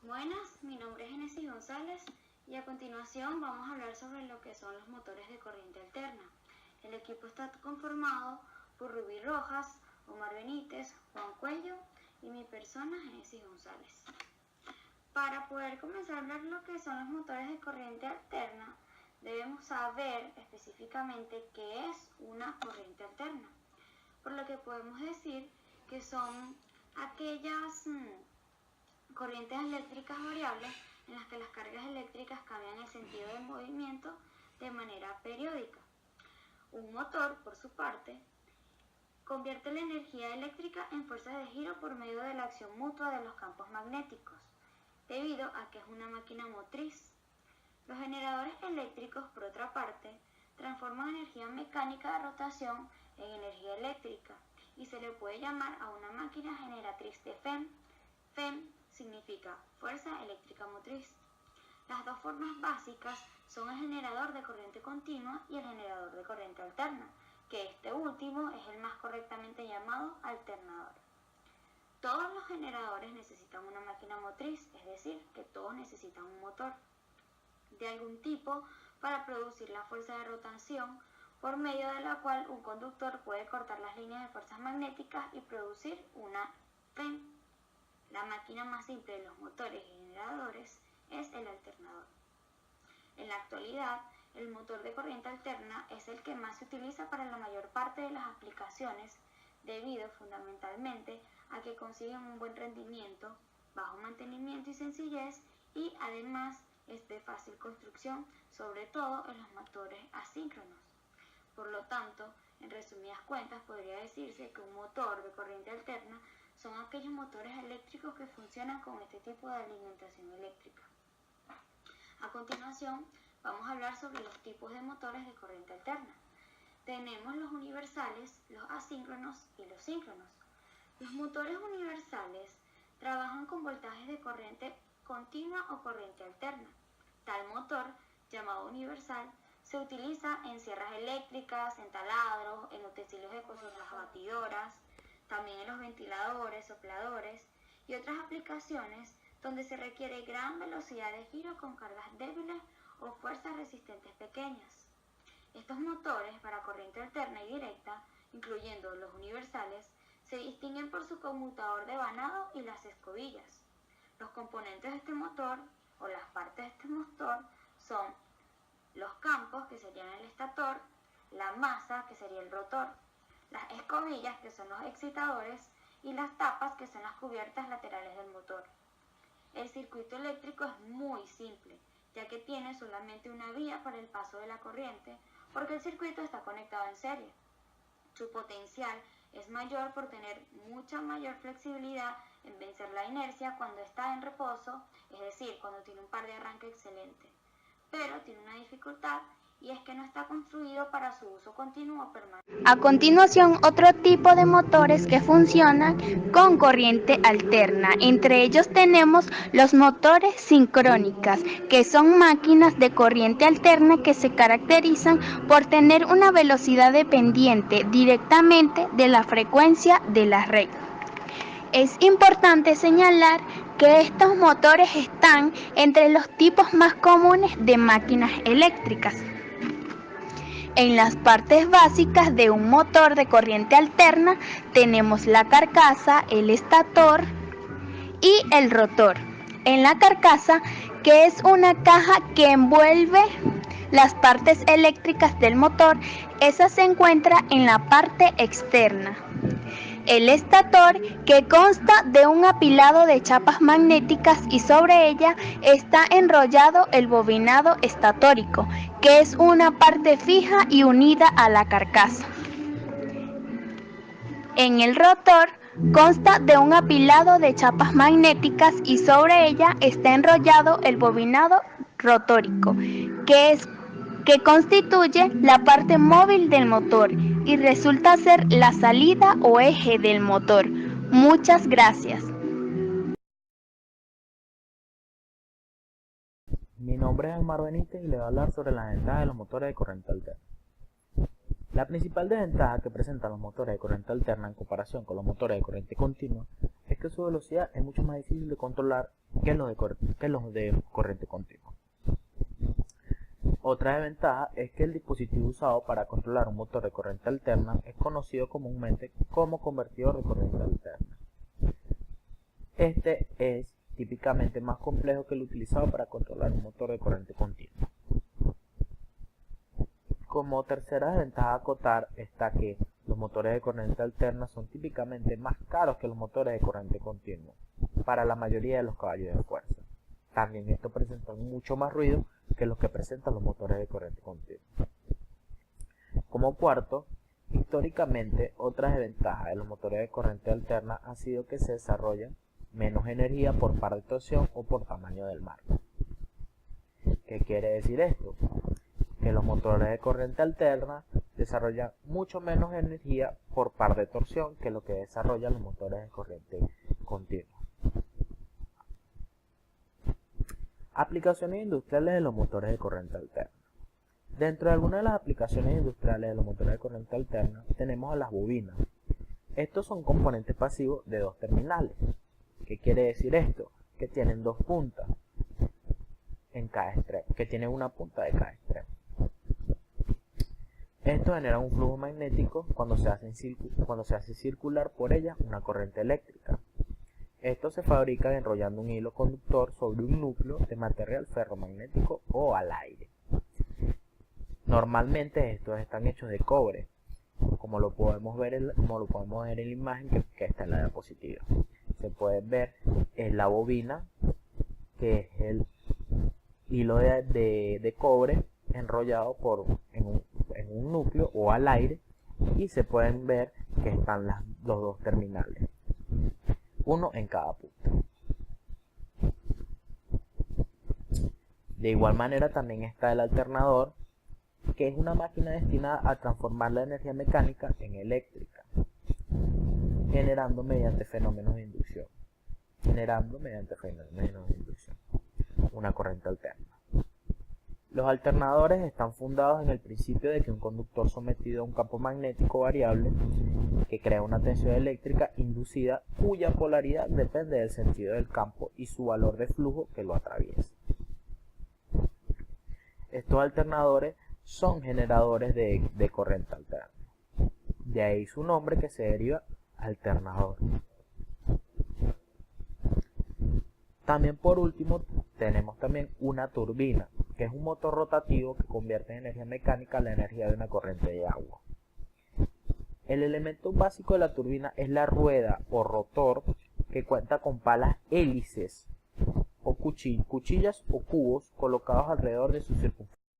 Buenas, mi nombre es Genesis González y a continuación vamos a hablar sobre lo que son los motores de corriente alterna. El equipo está conformado por Rubí Rojas, Omar Benítez, Juan Cuello y mi persona, Genesis González. Para poder comenzar a hablar lo que son los motores de corriente alterna, debemos saber específicamente qué es una corriente alterna, por lo que podemos decir que son aquellas corrientes eléctricas variables en las que las cargas eléctricas cambian el sentido del movimiento de manera periódica. Un motor, por su parte, convierte la energía eléctrica en fuerzas de giro por medio de la acción mutua de los campos magnéticos, debido a que es una máquina motriz. Los generadores eléctricos, por otra parte, transforman energía mecánica de rotación en energía eléctrica y se le puede llamar a una máquina generatriz de FEM. FEM significa fuerza eléctrica motriz. Las dos formas básicas son el generador de corriente continua y el generador de corriente alterna, que este último es el más correctamente llamado alternador. Todos los generadores necesitan una máquina motriz, es decir, que todos necesitan un motor de algún tipo para producir la fuerza de rotación, por medio de la cual un conductor puede cortar las líneas de fuerzas magnéticas y producir una FEM. La máquina más simple de los motores y generadores es el alternador. En la actualidad, el motor de corriente alterna es el que más se utiliza para la mayor parte de las aplicaciones, debido fundamentalmente a que consiguen un buen rendimiento, bajo mantenimiento y sencillez, y además es de fácil construcción, sobre todo en los motores asíncronos. Por lo tanto, en resumidas cuentas, podría decirse que un motor de corriente alterna son aquellos motores eléctricos que funcionan con este tipo de alimentación eléctrica. A continuación, vamos a hablar sobre los tipos de motores de corriente alterna. Tenemos los universales, los asíncronos y los síncronos. Los motores universales trabajan con voltajes de corriente continua o corriente alterna. Tal motor, llamado universal, se utiliza en sierras eléctricas, en taladros, en utensilios de cocinas batidoras, también en los ventiladores, sopladores y otras aplicaciones donde se requiere gran velocidad de giro con cargas débiles o fuerzas resistentes pequeñas. Estos motores para corriente alterna y directa, incluyendo los universales, se distinguen por su conmutador de vanado y las escobillas. Los componentes de este motor o las partes de este motor son los campos, que serían el estator, la masa, que sería el rotor, las escobillas, que son los excitadores, y las tapas, que son las cubiertas laterales del motor. El circuito eléctrico es muy simple, ya que tiene solamente una vía para el paso de la corriente, porque el circuito está conectado en serie. Su potencial es mayor por tener mucha mayor flexibilidad en vencer la inercia cuando está en reposo, es decir, cuando tiene un par de arranque excelente. Pero tiene una dificultad, y es que no está construido para su uso continuo o permanente. A continuación, otro tipo de motores que funcionan con corriente alterna. Entre ellos tenemos los motores sincrónicas, que son máquinas de corriente alterna que se caracterizan por tener una velocidad dependiente directamente de la frecuencia de la red. Es importante señalar que estos motores están entre los tipos más comunes de máquinas eléctricas. En las partes básicas de un motor de corriente alterna tenemos la carcasa, el estator y el rotor. En la carcasa, que es una caja que envuelve las partes eléctricas del motor, esa se encuentra en la parte externa. El estator, que consta de un apilado de chapas magnéticas y sobre ella está enrollado el bobinado estatórico, que es una parte fija y unida a la carcasa. En el rotor consta de un apilado de chapas magnéticas y sobre ella está enrollado el bobinado rotórico, que constituye la parte móvil del motor y resulta ser la salida o eje del motor. Muchas gracias. Mi nombre es Omar Benítez y le voy a hablar sobre las ventajas de los motores de corriente alterna. La principal desventaja que presentan los motores de corriente alterna en comparación con los motores de corriente continua es que su velocidad es mucho más difícil de controlar que los de corriente continua. Otra desventaja es que el dispositivo usado para controlar un motor de corriente alterna es conocido comúnmente como convertidor de corriente alterna. Este es típicamente más complejo que el utilizado para controlar un motor de corriente continua. Como tercera desventaja a acotar está que los motores de corriente alterna son típicamente más caros que los motores de corriente continua para la mayoría de los caballos de fuerza. También estos presentan mucho más ruido que los que presentan los motores de corriente continua. Como cuarto, históricamente otra desventaja de los motores de corriente alterna ha sido que se desarrolla menos energía por par de torsión o por tamaño del marco. ¿Qué quiere decir esto? Que los motores de corriente alterna desarrollan mucho menos energía por par de torsión que lo que desarrollan los motores de corriente continua. Aplicaciones industriales de los motores de corriente alterna. Dentro de algunas de las aplicaciones industriales de los motores de corriente alterna tenemos a las bobinas. Estos son componentes pasivos de dos terminales. ¿Qué quiere decir esto? Que tienen dos puntas en cada extremo, que tienen una punta de cada extremo. Esto genera un flujo magnético cuando se hace circular por ella una corriente eléctrica. Esto se fabrica enrollando un hilo conductor sobre un núcleo de material ferromagnético o al aire. Normalmente estos están hechos de cobre, como lo podemos ver en la imagen que está en la diapositiva. Se puede ver en la bobina, que es el hilo de cobre enrollado en un núcleo o al aire, y se pueden ver que están los dos terminales, uno en cada punta. De igual manera también está el alternador, que es una máquina destinada a transformar la energía mecánica en eléctrica, generando mediante fenómenos de inducción, una corriente alterna. Los alternadores están fundados en el principio de que un conductor sometido a un campo magnético variable que crea una tensión eléctrica inducida cuya polaridad depende del sentido del campo y su valor de flujo que lo atraviesa. Estos alternadores son generadores de corriente alterna. De ahí su nombre, que se deriva alternador. También, por último, tenemos también una turbina, que es un motor rotativo que convierte en energía mecánica la energía de una corriente de agua. El elemento básico de la turbina es la rueda o rotor, que cuenta con palas hélices o cuchillas o cubos colocados alrededor de su circunferencia.